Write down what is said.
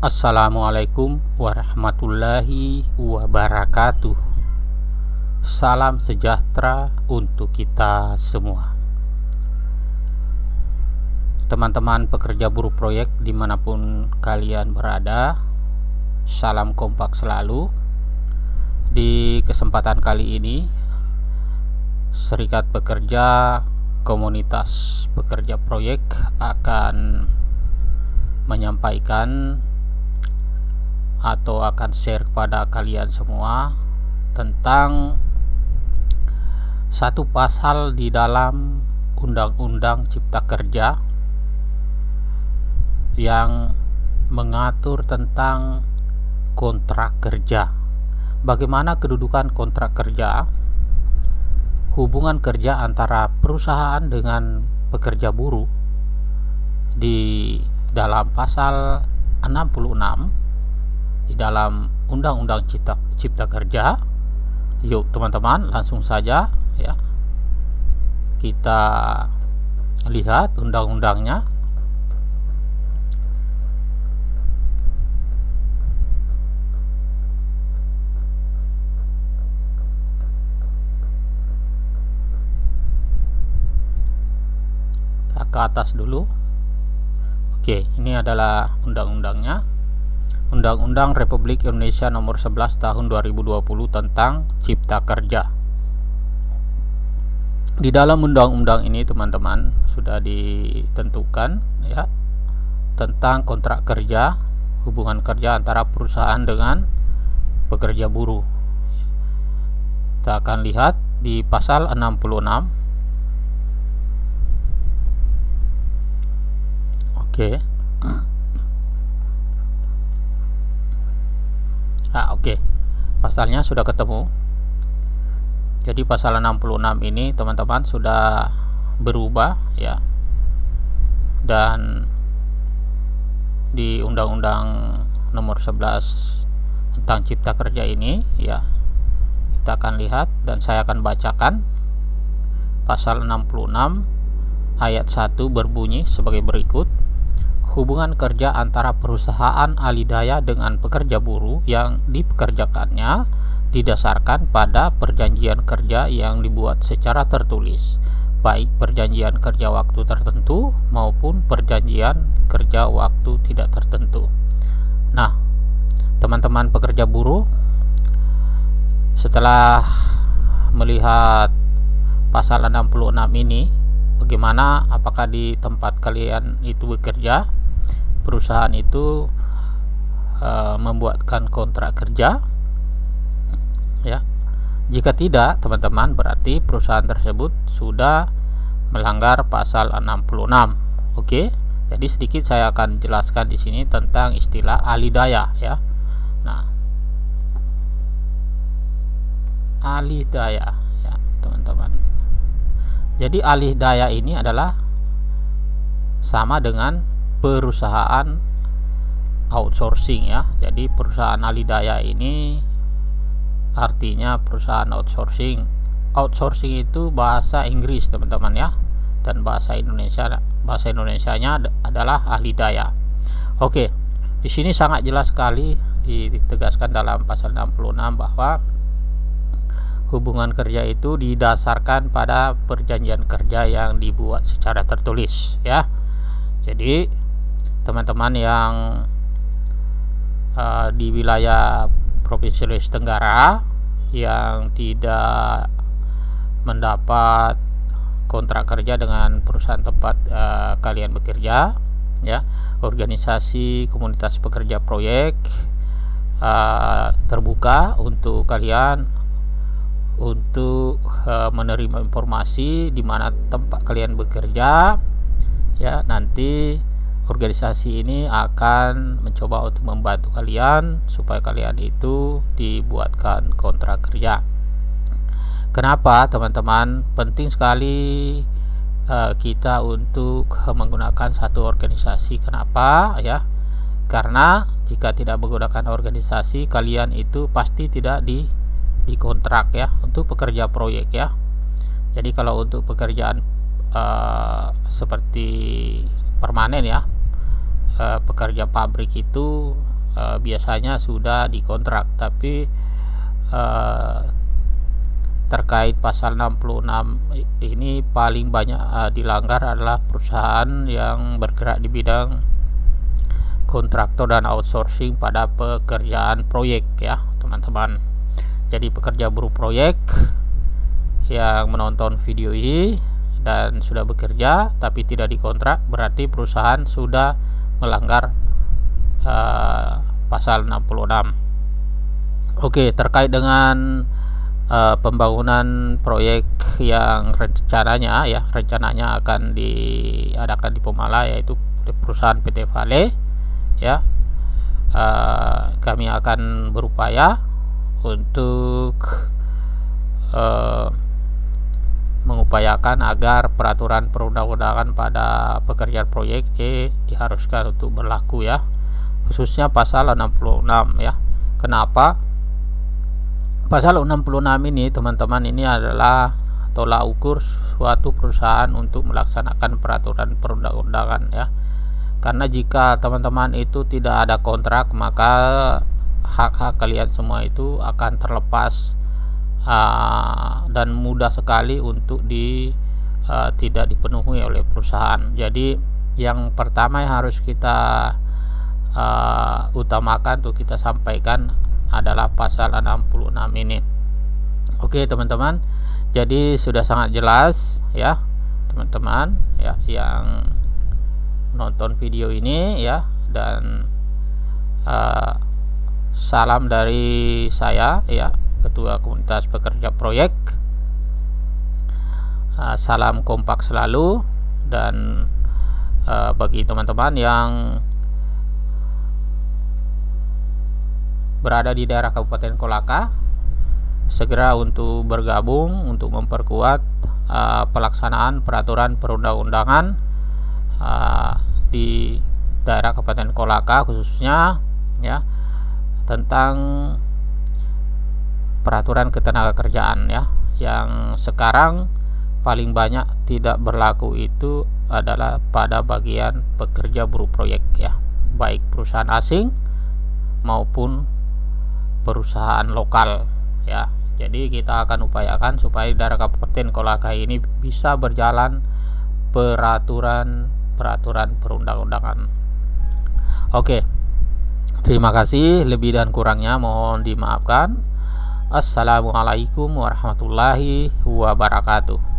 Assalamualaikum warahmatullahi wabarakatuh. Salam sejahtera untuk kita semua. Teman-teman pekerja buruh proyek dimanapun kalian berada, salam kompak selalu. Di kesempatan kali ini, Serikat Pekerja Komunitas Pekerja Proyek akan menyampaikan atau akan share kepada kalian semua tentang satu pasal di dalam Undang-Undang Cipta Kerja yang mengatur tentang kontrak kerja. Bagaimana kedudukan kontrak kerja, hubungan kerja antara perusahaan dengan pekerja buruh di dalam pasal 66 di dalam Undang-Undang Cipta Kerja. Yuk teman-teman, langsung saja ya, kita lihat undang-undangnya. Kita ke atas dulu. Oke, ini adalah undang-undangnya. Undang-Undang Republik Indonesia Nomor 11 Tahun 2020 tentang Cipta Kerja. Di dalam undang-undang ini teman-teman sudah ditentukan ya tentang kontrak kerja, hubungan kerja antara perusahaan dengan pekerja buruh. Kita akan lihat di pasal 66. Oke. Oke. Pasalnya sudah ketemu. Jadi pasal 66 ini teman-teman sudah berubah ya. Dan di Undang-Undang Nomor 11 tentang Cipta Kerja ini ya, kita akan lihat dan saya akan bacakan. Pasal 66 ayat 1 berbunyi sebagai berikut. Hubungan kerja antara perusahaan alidaya dengan pekerja buruh yang dipekerjakannya didasarkan pada perjanjian kerja yang dibuat secara tertulis, baik perjanjian kerja waktu tertentu maupun perjanjian kerja waktu tidak tertentu. Nah, teman-teman pekerja buruh, setelah melihat pasal 66 ini, bagaimana, apakah di tempat kalian itu bekerja, perusahaan itu membuatkan kontrak kerja ya? Jika tidak teman-teman, berarti perusahaan tersebut sudah melanggar pasal 66. Oke, jadi sedikit saya akan jelaskan di sini tentang istilah alidaya ya. Nah, alidaya ya teman-teman. Jadi alidaya ini adalah sama dengan perusahaan outsourcing ya. Jadi perusahaan alidaya ini artinya perusahaan outsourcing. Outsourcing itu bahasa Inggris teman-teman ya, dan bahasa Indonesianya adalah alidaya. Oke, di sini sangat jelas sekali ditegaskan dalam pasal 66 bahwa hubungan kerja itu didasarkan pada perjanjian kerja yang dibuat secara tertulis ya. Jadi teman-teman yang di wilayah Provinsi Sulawesi Tenggara yang tidak mendapat kontrak kerja dengan perusahaan tempat kalian bekerja ya, organisasi komunitas pekerja proyek terbuka untuk kalian untuk menerima informasi di mana tempat kalian bekerja ya. Nanti organisasi ini akan mencoba untuk membantu kalian supaya kalian itu dibuatkan kontrak kerja. Kenapa teman-teman penting sekali kita untuk menggunakan satu organisasi? Kenapa ya? Karena jika tidak menggunakan organisasi, kalian itu pasti tidak dikontrak ya untuk pekerja proyek ya. Jadi kalau untuk pekerjaan seperti permanen ya, pekerja pabrik itu biasanya sudah dikontrak. Tapi terkait pasal 66 ini paling banyak dilanggar adalah perusahaan yang bergerak di bidang kontraktor dan outsourcing pada pekerjaan proyek ya teman-teman. Jadi pekerja buruh proyek yang menonton video ini dan sudah bekerja tapi tidak dikontrak, berarti perusahaan sudah melanggar pasal 66. Oke, terkait dengan pembangunan proyek yang rencananya akan diadakan di Pemala, yaitu perusahaan PT Vale ya. Kami akan berupaya untuk mengupayakan agar peraturan perundang-undangan pada pekerjaan proyek diharuskan untuk berlaku ya, khususnya pasal 66 ya. Kenapa? Pasal 66 ini teman-teman, ini adalah tolak ukur suatu perusahaan untuk melaksanakan peraturan perundang-undangan ya. Karena jika teman-teman itu tidak ada kontrak, maka hak-hak kalian semua itu akan terlepas dan mudah sekali untuk tidak dipenuhi oleh perusahaan. Jadi yang pertama yang harus kita utamakan untuk kita sampaikan adalah pasal 66 ini. Oke teman-teman, jadi sudah sangat jelas ya teman-teman ya yang nonton video ini ya. Dan salam dari saya ya, Ketua Komunitas Pekerja Proyek. Salam kompak selalu. Dan bagi teman-teman yang berada di daerah Kabupaten Kolaka, segera untuk bergabung untuk memperkuat pelaksanaan peraturan perundang-undangan di daerah Kabupaten Kolaka khususnya ya, tentang peraturan ketenagakerjaan ya. Yang sekarang paling banyak tidak berlaku itu adalah pada bagian pekerja buruh proyek ya, baik perusahaan asing maupun perusahaan lokal ya. Jadi kita akan upayakan supaya daerah Kabupaten Kolaka ini bisa berjalan peraturan perundang-undangan. Oke, terima kasih. Lebih dan kurangnya mohon dimaafkan. Assalamualaikum warahmatullahi wabarakatuh.